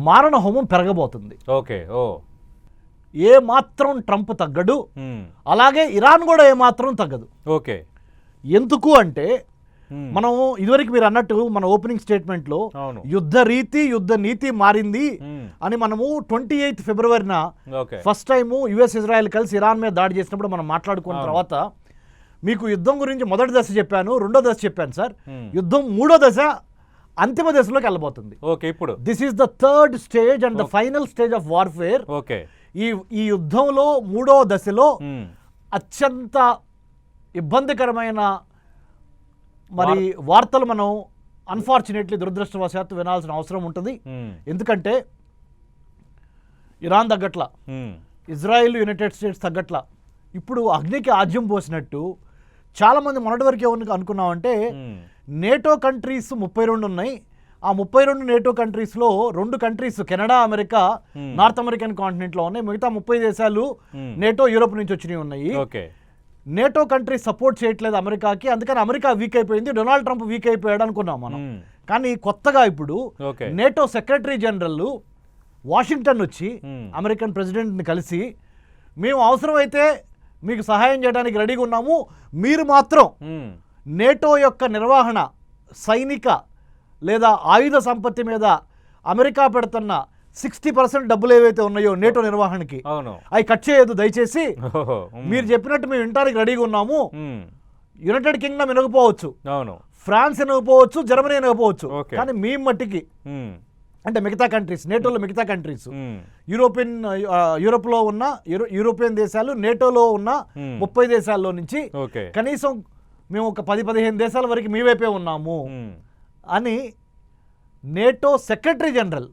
మారణ హోమం పెరగబోతుంది. ఓకే. ఓ ఏ మాత్రం ట్రంప్ తగ్గడు, అలాగే ఇరాన్ కూడా ఏ మాత్రం తగ్గదు. ఓకే. ఎందుకు అంటే మనం ఇదివరకు మీరు అన్నట్టు మన ఓపెనింగ్ స్టేట్మెంట్లో యుద్ధ నీతి మారింది అని మనము 28 ఫిబ్రవరిన ఫస్ట్ టైము యుఎస్ ఇజ్రాయెల్ కలిసి ఇరాన్ మీద దాడి చేసినప్పుడు మనం మాట్లాడుకున్న తర్వాత మీకు యుద్ధం గురించి మొదటి దశ చెప్పాను, రెండో దశ చెప్పాను సార్. యుద్ధం మూడో దశ అంతిమ దశలోకి వెళ్ళబోతుంది. ఓకే. ఇప్పుడు this is the third stage and the final stage of warfare. Okay. ఈ యుద్ధంలో మూడో దశలో అత్యంత ఇబ్బందికరమైన మరి వార్తలు మనం అన్ఫార్చునేట్లీ దురదృష్టవశాత్తు వినాల్సిన అవసరం ఉంటుంది. ఎందుకంటే ఇరాన్ తగ్గట్ల, ఇజ్రాయిల్ యునైటెడ్ స్టేట్స్ తగ్గట్ల. ఇప్పుడు అగ్నికి ఆజ్యం పోసినట్టు చాలామంది మొన్నటి వరకు ఏమని అనుకున్నామంటే నేటో కంట్రీస్ 32 ఉన్నాయి. ఆ 32 నేటో కంట్రీస్లో 2 countries Canada, America, North American కాంటినెంట్లో ఉన్నాయి. మిగతా 30 దేశాలు నేటో, యూరోప్ నుంచి వచ్చినవి ఉన్నాయి. నేటో కంట్రీ సపోర్ట్ చేయట్లేదు అమెరికాకి, అందుకని అమెరికా వీక్ అయిపోయింది, డొనాల్డ్ ట్రంప్ వీక్ అయిపోయాడు అనుకున్నాం మనం. కానీ కొత్తగా ఇప్పుడు నేటో సెక్రటరీ జనరల్ వాషింగ్టన్ వచ్చి అమెరికన్ ప్రెసిడెంట్ని కలిసి మేము అవసరమైతే మీకు సహాయం చేయడానికి రెడీగా ఉన్నాము, మీరు మాత్రం నేటో యొక్క నిర్వహణ, సైనిక లేదా ఆయుధ సంపత్తి మీద అమెరికా పెడుతున్న 60% డబ్బులు ఏవైతే ఉన్నాయో నేటో నిర్వహణకి అవి కట్ చేయొద్దు దయచేసి, మీరు చెప్పినట్టు మేము వినడానికి రెడీగా ఉన్నాము. యునైటెడ్ కింగ్డమ్ వినకపోవచ్చు, ఫ్రాన్స్ వినకపోవచ్చు, జర్మనీ వినకపోవచ్చు, కానీ మీ మట్టికి అంటే మిగతా కంట్రీస్, నేటోలో మిగతా కంట్రీస్, యూరోప్లో ఉన్న యూరోపియన్ దేశాలు, నేటోలో ఉన్న 30 దేశాల్లో నుంచి కనీసం మేము ఒక 10-15 దేశాల వరకు మీ వైపే ఉన్నాము అని నేటో సెక్రటరీ జనరల్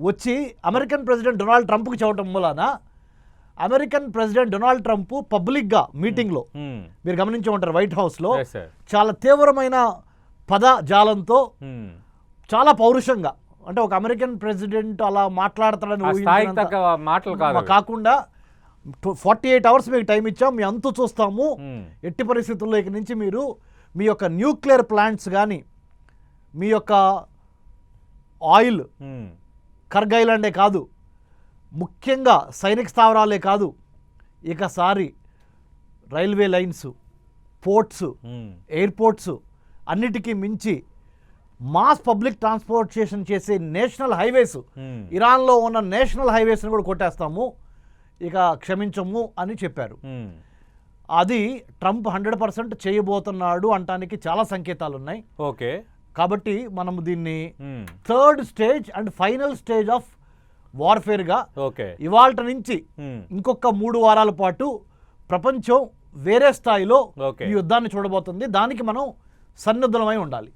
వచ్చి అమెరికన్ ప్రెసిడెంట్ డొనాల్డ్ ట్రంప్కి చెప్పడం మూలాన అమెరికన్ ప్రెసిడెంట్ డొనాల్డ్ ట్రంప్ పబ్లిక్గా మీటింగ్లో మీరు గమనించి ఉంటారు, వైట్ హౌస్లో చాలా తీవ్రమైన పదజాలంతో చాలా పౌరుషంగా, అంటే ఒక అమెరికన్ ప్రెసిడెంట్ అలా మాట్లాడతాడని కాకుండా 48 అవర్స్ మీకు టైం ఇచ్చాం, మీ అంతు చూస్తాము, ఎట్టి పరిస్థితుల్లో ఇక నుంచి మీరు మీ యొక్క న్యూక్లియర్ ప్లాంట్స్ కానీ, మీ యొక్క ఆయిల్ కర్గ్ ఐలాండే కాదు, ముఖ్యంగా సైనిక స్థావరాలే కాదు, ఇకసారి రైల్వే లైన్స్, పోర్ట్స్, ఎయిర్పోర్ట్స్ అన్నిటికీ మించి మాస్ పబ్లిక్ ట్రాన్స్పోర్టేషన్ చేసే నేషనల్ హైవేస్, ఇరాన్లో ఉన్న నేషనల్ హైవేస్ని కూడా కొట్టేస్తాము, ఇక క్షమించము అని చెప్పారు. అది ట్రంప్ 100% చేయబోతున్నాడు అంటానికి చాలా సంకేతాలు ఉన్నాయి. ఓకే. కాబట్టి మనం దీన్ని third stage and final stage of వార్ఫేర్గా ఇవాళ నుంచి ఇంకొక 3 వారాల పాటు ప్రపంచం వేరే స్థాయిలో ఈ యుద్ధాన్ని చూడబోతుంది. దానికి మనం సన్నద్ధమై ఉండాలి.